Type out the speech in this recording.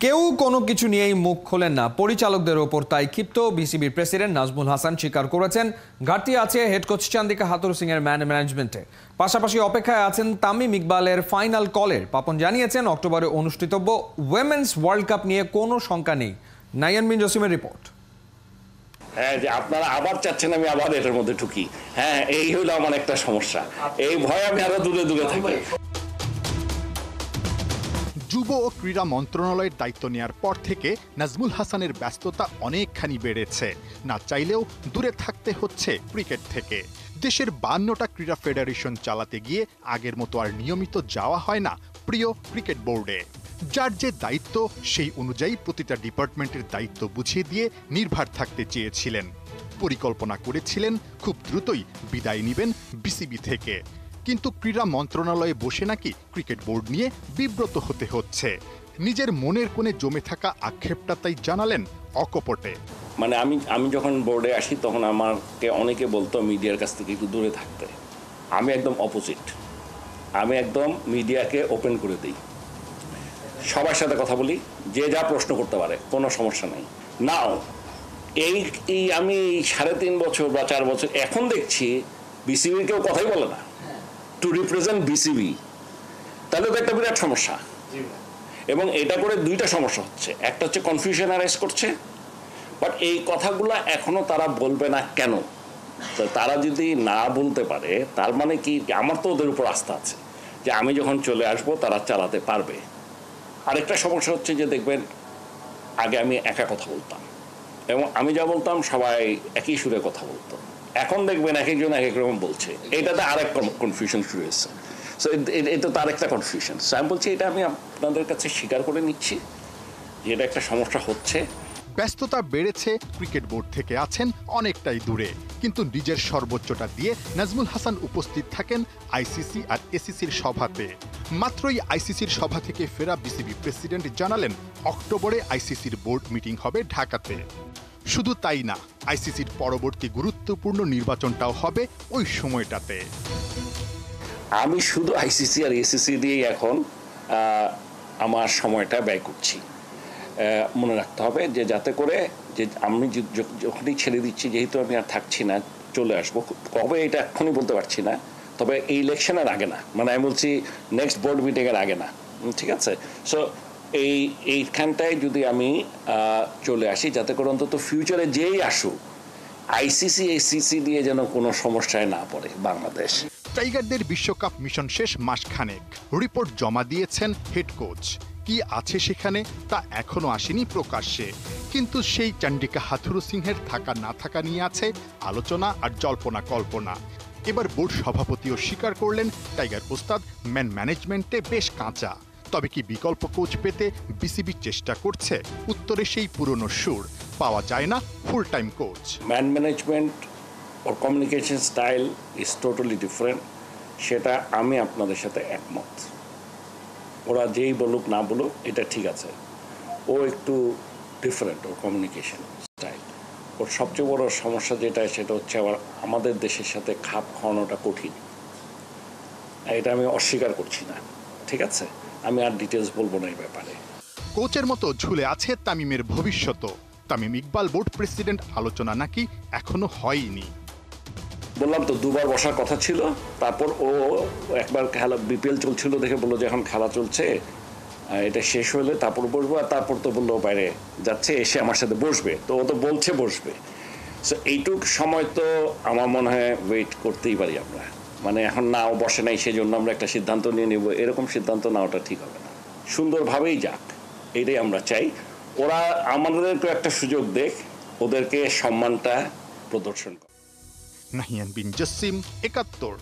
কেউ কোনো কিছু নিয়েই মুখ খোলেন না পরিচালকদের ওপর, তাই ক্ষিপ্ত বিসিবির প্রেসিডেন্ট নাজমুল হাসান স্বীকার করেছেন ঘাটতি আছে হেড কোচ চান্দিকা হাথুরু সিং এর ম্যানেজমেন্টে। পাশাপাশি অপেক্ষায় আছেন তামিম ইকবালের ফাইনাল কলের। পাপন জানিয়েছেন অক্টোবরে অনুষ্ঠিতব্য উইমেন্স ওয়ার্ল্ড কাপ নিয়ে কোনো শঙ্কা নেই। নাইয়ান বিন জসিমের রিপোর্ট। হ্যাঁ, যে আপনারা আবার চাচ্ছেন আমি আবার এটার মধ্যে ঢুকি। হ্যাঁ, এই হলো আমার একটা সমস্যা। এই ভয় আমি আরো দূরে দূরে থাকি। যুব ও ক্রীড়া মন্ত্রণালয়ের দায়িত্ব নেওয়ার পর থেকে নাজমুল হাসানের ব্যস্ততা অনেকখানি বেড়েছে। না চাইলেও দূরে থাকতে হচ্ছে ক্রিকেট থেকে। দেশের 52টা ক্রীড়া ফেডারেশন চালাতে গিয়ে আগের মতো আর নিয়মিত যাওয়া হয় না প্রিয় ক্রিকেট বোর্ডে। যার যে দায়িত্ব সেই অনুযায়ী প্রতিটা ডিপার্টমেন্টের দায়িত্ব বুঝিয়ে দিয়ে নির্ভর থাকতে চেয়েছিলেন। পরিকল্পনা করেছিলেন খুব দ্রুতই বিদায় নেবেন বিসিবি থেকে। কিন্তু ক্রীড়া মন্ত্রণালয়ে বসে নাকি ক্রিকেট বোর্ড নিয়ে বিব্রত হতে হচ্ছে। নিজের মনের কোণে জমে থাকা আক্ষেপটা তাই জানালেন অকপটে। মানে আমি যখন বোর্ডে আসি তখন আমাকে অনেকে বলতো মিডিয়ার কাছ থেকে একটু দূরে থাকতে। আমি একদম অপোজিট। আমি একদম মিডিয়াকে ওপেন করে দিই, সবার সাথে কথা বলি, যে যা প্রশ্ন করতে পারে, কোনো সমস্যা নেই। নাও এই আমি 3.5 বছর বা 4 বছর এখন দেখছি বিসিবির কেউ কথাই বলে না টু রিপ্রেজেন্ট বিসিবি। তাহলে তো একটা বিরাট সমস্যা। এবং এটা করে দুইটা সমস্যা হচ্ছে। একটা হচ্ছে কনফিউশন অ্যারাইজ করছে, বাট এই কথাগুলো এখনো তারা বলবে না কেন? তো তারা যদি না বলতে পারে তার মানে কি, আমার তো ওদের উপর আস্থা আছে যে আমি যখন চলে আসব তারা চালাতে পারবে। আরেকটা সমস্যা হচ্ছে যে দেখবেন আগে আমি একা কথা বলতাম এবং আমি যা বলতাম সবাই একই সুরে কথা বলতো। এখন দেখবেন এক একজন এক এক রকম বলছে। এটাতে আরেক কনফিউশন শুরু হয়েছে। সো এটা তো আরেকটা কনফিউশন। সো আমি বলছি এটা আমি আপনাদের কাছে স্বীকার করে নিচ্ছি যে এটা একটা সমস্যা হচ্ছে। ব্যস্ততা বেড়েছে, ক্রিকেট বোর্ড থেকে আছেন অনেকটাই দূরে, কিন্তু নিজের সর্বোচ্চটা দিয়ে নাজমুল হাসান উপস্থিত থাকেন আইসিসি আর এসিসির সভাতে। মাত্রই আইসিসির সভা থেকে ফেরা বিসিবি প্রেসিডেন্ট জানালেন অক্টোবরে আইসিসির বোর্ড মিটিং হবে ঢাকাতে। শুধু তাই না, আইসিসির পরবর্তী গুরুত্বপূর্ণ নির্বাচনটাও হবে ওই সময়টাতে। আমি শুধু আইসিসি আর এসিসি দিয়েই এখন আমার সময়টা ব্যয় করছি। মনে রাখতে হবে যে যাতে করে যে আমি যখনই ছেড়ে দিচ্ছি, যেহেতু আমি আর থাকছি না, চলে আসবো কবে এটা এখনই বলতে পারছি না, তবে এই ইলেকশনের আগে না, মানে আমি বলছি নেক্সট বোর্ড মিটিংয়ের আগে না। ঠিক আছে? সো এইখানটায় যদি আমি চলে আসি, যাতে করে অন্তত ফিউচারে যেই আসুক আইসিসি এসিসি দিয়ে যেন কোনো সমস্যায় না পড়ে বাংলাদেশ। টাইগারদের বিশ্বকাপ মিশন শেষ মাসখানেক, রিপোর্ট জমা দিয়েছেন হেড কোচ। কি আছে সেখানে তা এখনো আসেনি প্রকাশ্যে, কিন্তু সেই চান্দিকা হাথুরু সিংহের থাকা না থাকা নিয়ে আছে আলোচনা আর জল্পনা কল্পনা। এবার বোর্ড সভাপতিও স্বীকার করলেন টাইগার ওস্তাদ ম্যানেজমেন্টে বেশ কাঁচা। তবে কি বিকল্প কোচ পেতে বিসিবি চেষ্টা করছে? উত্তরে সেই পুরনো সুর, পাওয়া যায় না full time coach. Management or communication style is totally different. সেটা আমি আপনাদের সাথে একমত। ওরা যেই বলুক না বলুক এটা ঠিক আছে, ও একটু ডিফারেন্ট ওর কমিউনিকেশন স্টাইল। ওর সবচেয়ে বড় সমস্যা যেটা, সেটা হচ্ছে আবার আমাদের দেশের সাথে খাপ খাওয়ানোটা কঠিন। এটা আমি অস্বীকার করছি না, ঠিক আছে? আমি আর ডিটেলস বলবো না এই ব্যাপারে। কোচের মতো ঝুলে আছে তামিমের ভবিষ্যৎ। তামিম ইকবাল বোর্ড প্রেসিডেন্ট আলোচনা নাকি এখনো হয়নি। বললাম তো 2বার বসার কথা ছিল, তারপর ও একবার খেলা বিপিএল চলছিল দেখে বললো যে এখন খেলা চলছে, এটা শেষ হলে তারপর বসবো। আর তারপর তো বললো বাইরে যাচ্ছে, এসে আমার সাথে বসবে। তো ও তো বলছে বসবে। সো এইটুক সময় তো আমার মনে হয় ওয়েট করতেই পারি আমরা। মানে এখন না ও বসে নাই সেজন্য আমরা একটা সিদ্ধান্ত নিয়ে নেব, এরকম সিদ্ধান্ত নেওয়াটা ঠিক হবে না। সুন্দরভাবেই যাক, এটাই আমরা চাই। ওরা আমাদেরকে একটা সুযোগ দেখ, ওদেরকে সম্মানটা প্রদর্শন করে। নাহিয়ান বিন জসিম, ৭১।